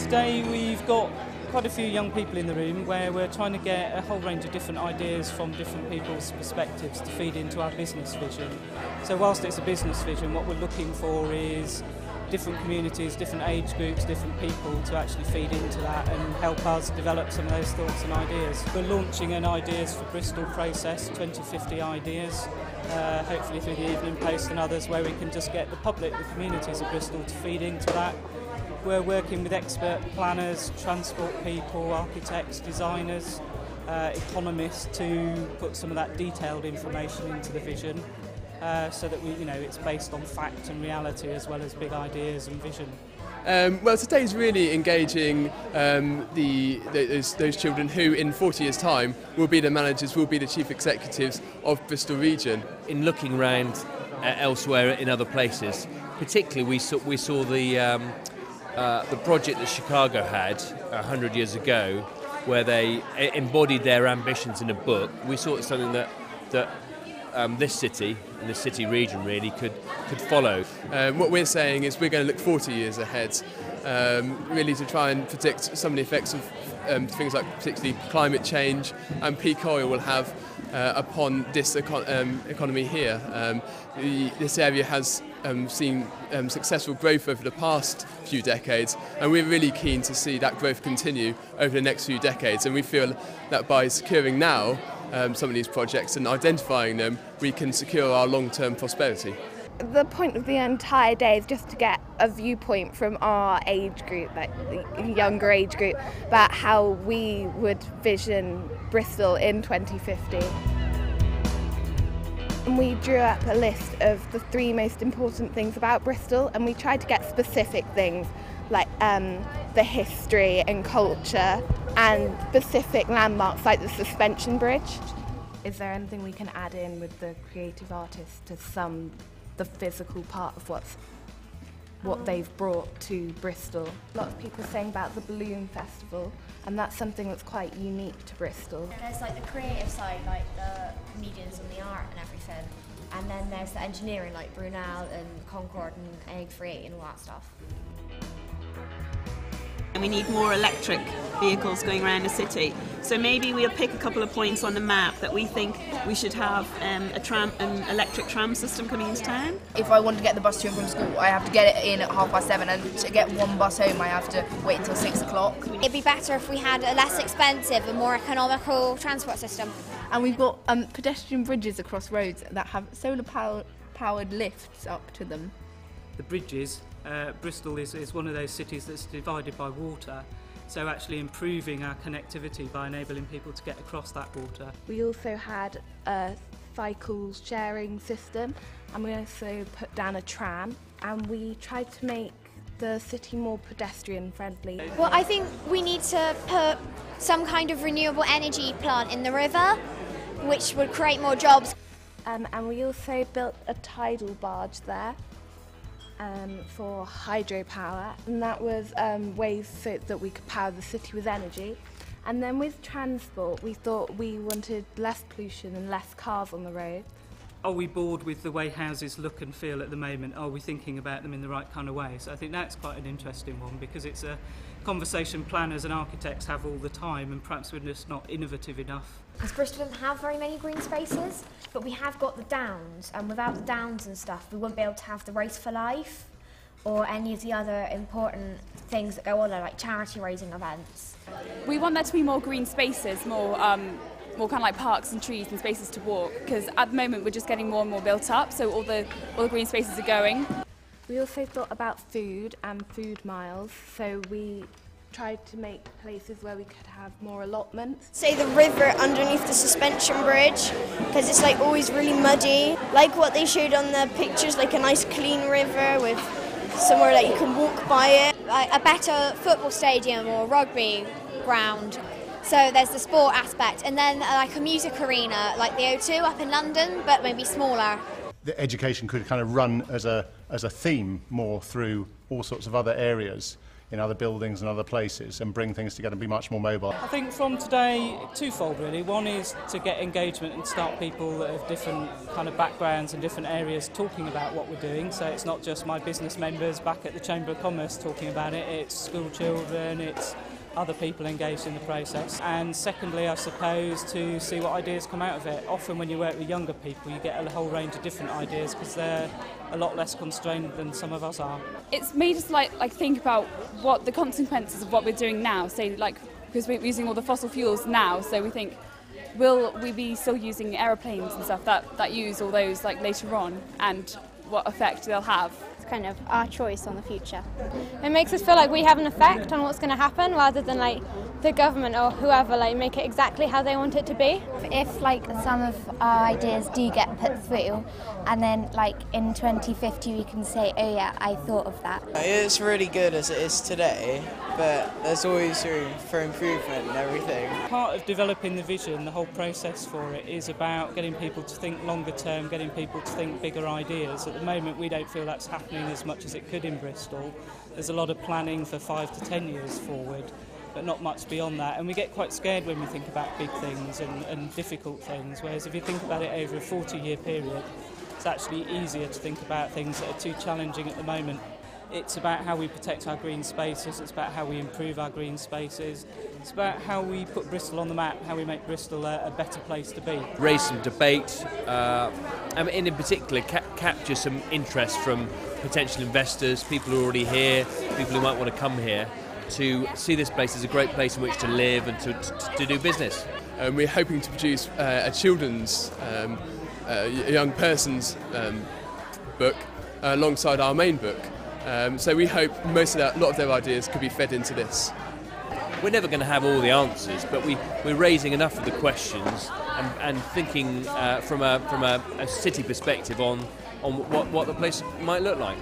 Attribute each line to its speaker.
Speaker 1: Today we've got quite a few young people in the room where we're trying to get a whole range of different ideas from different people's perspectives to feed into our business vision. So whilst it's a business vision, what we're looking for is different communities, different age groups, different people to actually feed into that and help us develop some of those thoughts and ideas. We're launching an Ideas for Bristol process, 2050 ideas, hopefully through the Evening Post and others, where we can just get the public, the communities of Bristol to feed into that. We're working with expert planners, transport people, architects, designers, economists to put some of that detailed information into the vision so that it's based on fact and reality as well as big ideas and vision.
Speaker 2: Well, today's really engaging those children who in 40 years' time will be the managers, will be the chief executives of Bristol region.
Speaker 3: In looking around elsewhere in other places, particularly we saw the project that Chicago had 100 years ago, where they embodied their ambitions in a book. We saw it's something that this city and this city region really could follow.
Speaker 2: What we're saying is we're going to look 40 years ahead, really to try and predict some of the effects of things like particularly climate change and peak oil will have upon this economy here. This area has seen successful growth over the past few decades, and we're really keen to see that growth continue over the next few decades, and we feel that by securing now some of these projects and identifying them, we can secure our long-term prosperity.
Speaker 4: The point of the entire day is just to get a viewpoint from our age group, like the younger age group, about how we would vision Bristol in 2050. And we drew up a list of the 3 most important things about Bristol, and we tried to get specific things like the history and culture and specific landmarks like the suspension bridge. Is there anything we can add in with the creative artists to sum the physical part of what they've brought to Bristol? Lots of people saying about the Balloon Festival, and that's something that's quite unique to Bristol.
Speaker 5: There's like the creative side, like the comedians and the art and everything, and then there's the engineering like Brunel and Concord and Egg3 and all that stuff.
Speaker 6: And we need more electric vehicles going around the city. So maybe we'll pick a couple of points on the map that we think we should have an electric tram system coming into town.
Speaker 7: If I want to get the bus to and from school, I have to get it in at 7:30, and to get one bus home I have to wait until 6 o'clock.
Speaker 5: It'd be better if we had a less expensive and more economical transport system.
Speaker 4: And we've got pedestrian bridges across roads that have solar powered lifts up to them.
Speaker 1: The bridges, Bristol is one of those cities that's divided by water, so actually improving our connectivity by enabling people to get across that water.
Speaker 4: We also had a cycle sharing system, and we also put down a tram, and we tried to make the city more pedestrian friendly.
Speaker 5: Well, I think we need to put some kind of renewable energy plant in the river, which would create more jobs.
Speaker 4: And we also built a tidal barge there for hydropower, and that was ways so that we could power the city with energy. And then with transport, we thought we wanted less pollution and less cars on the road.
Speaker 1: Are we bored with the way houses look and feel at the moment? Are we thinking about them in the right kind of way? So I think that's quite an interesting one, because it's a conversation planners and architects have all the time, and perhaps we're just not innovative enough.
Speaker 5: Because Bristol doesn't have very many green spaces, but we have got the downs, and without the downs and stuff, we wouldn't be able to have the Race for Life or any of the other important things that go on there, like charity raising events.
Speaker 8: We want there to be more green spaces, more kind of like parks and trees and spaces to walk, because at the moment we're just getting more and more built up, so all the green spaces are going.
Speaker 4: We also thought about food and food miles, so we tried to make places where we could have more allotments.
Speaker 5: Say the river underneath the suspension bridge, because it's like always really muddy. Like what they showed on the pictures, like a nice clean river with somewhere that you can walk by it. Like a better football stadium or rugby ground. So there's the sport aspect, and then like a music arena like the O2 up in London, but maybe smaller.
Speaker 9: The education could kind of run as a theme more through all sorts of other areas. in other buildings and other places and bring things together and be much more mobile.
Speaker 1: I think from today, twofold really. One is to get engagement and start people that have different kind of backgrounds and different areas talking about what we're doing. So it's not just my business members back at the Chamber of Commerce talking about it, it's school children, it's other people engaged in the process. And secondly, I suppose, to see what ideas come out of it. Often when you work with younger people, you get a whole range of different ideas because they're a lot less constrained than some of us are.
Speaker 8: It's made us like think about what the consequences of what we're doing now. Say because we're using all the fossil fuels now, so we think, will we be still using aeroplanes and stuff that use all those later on, and what effect they'll have.
Speaker 10: Kind of our choice on the future. It makes us feel like we have an effect on what's going to happen rather than the government or whoever make it exactly how they want it to be.
Speaker 11: If some of our ideas do get put through and then in 2050 we can say, oh yeah, I thought of that.
Speaker 12: It's really good as it is today, but there's always room for improvement and everything.
Speaker 1: Part of developing the vision, the whole process for it, is about getting people to think longer term, getting people to think bigger ideas. At the moment we don't feel that's happening as much as it could in Bristol. There's a lot of planning for 5 to 10 years forward, but not much beyond that, and we get quite scared when we think about big things and difficult things, whereas if you think about it over a 40-year period, it's actually easier to think about things that are too challenging at the moment. It's about how we protect our green spaces, it's about how we improve our green spaces, it's about how we put Bristol on the map, how we make Bristol a better place to be.
Speaker 3: Raise some debate, and in particular capture some interest from potential investors, people who are already here, people who might want to come here, to see this place as a great place in which to live and to do business.
Speaker 2: We're hoping to produce a children's, young person's book alongside our main book. So we hope a lot of their ideas could be fed into this.
Speaker 3: We're never going to have all the answers, but we're raising enough of the questions and thinking from a city perspective on what the place might look like.